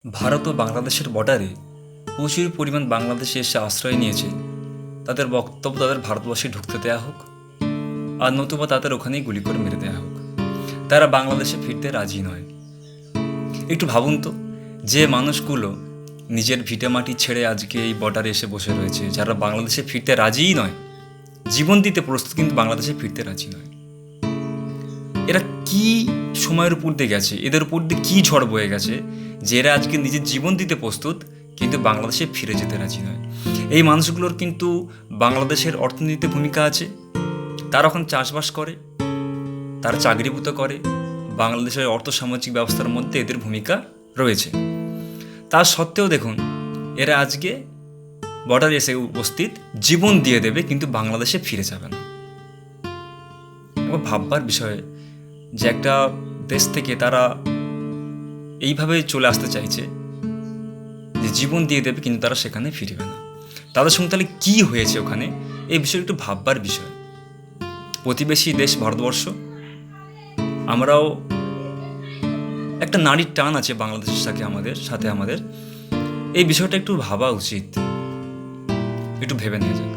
ভারত ও বাংলাদেশের বর্ডারে প্রচুর পরিমাণ বাংলাদেশে এসে আশ্রয় নিয়েছে। তাদের বক্তব্য তাদের ভারতবর্ষে ঢুকতে দেওয়া হোক, আর নতুবা তাদের ওখানেই গুলি করে মেরে দেওয়া হোক। তারা বাংলাদেশে ফিরতে রাজি নয়। একটু ভাবুন তো, যে মানুষগুলো নিজের ভিটেমাটি ছেড়ে আজকে এই বর্ডারে এসে বসে রয়েছে, যারা বাংলাদেশে ফিরতে রাজিই নয়, জীবন দিতে প্রস্তুত কিন্তু বাংলাদেশে ফিরতে রাজি নয়, এরা কি সময়ের উপর দিয়ে গেছে, এদের উপর দিয়ে কী ঝড় বয়ে গেছে যে এরা আজকে নিজের জীবন দিতে প্রস্তুত কিন্তু বাংলাদেশে ফিরে যেতে রাজি নয়। এই মানুষগুলোর কিন্তু বাংলাদেশের অর্থনীতিতে ভূমিকা আছে। তারা এখন চাষবাস করে, তারা চাকরিভূত করে, বাংলাদেশের অর্থসামাজিক ব্যবস্থার মধ্যে এদের ভূমিকা রয়েছে। তা সত্ত্বেও দেখুন, এরা আজকে বর্ডারে এসে উপস্থিত, জীবন দিয়ে দেবে কিন্তু বাংলাদেশে ফিরে যাবে না। ভাববার বিষয় যে একটা দেশ থেকে তারা এইভাবে চলে আসতে চাইছে যে জীবন দিয়ে দেবে কিন্তু তারা সেখানে ফিরবে না। তাদের সঙ্গে তাহলে কী হয়েছে ওখানে, এই বিষয়ে একটু ভাববার বিষয়। প্রতিবেশী দেশ ভারতবর্ষ, আমরাও একটা নারীর টান আছে বাংলাদেশের সাথে আমাদের এই বিষয়টা একটু ভাবা উচিত, একটু ভেবে নিয়ে যাক।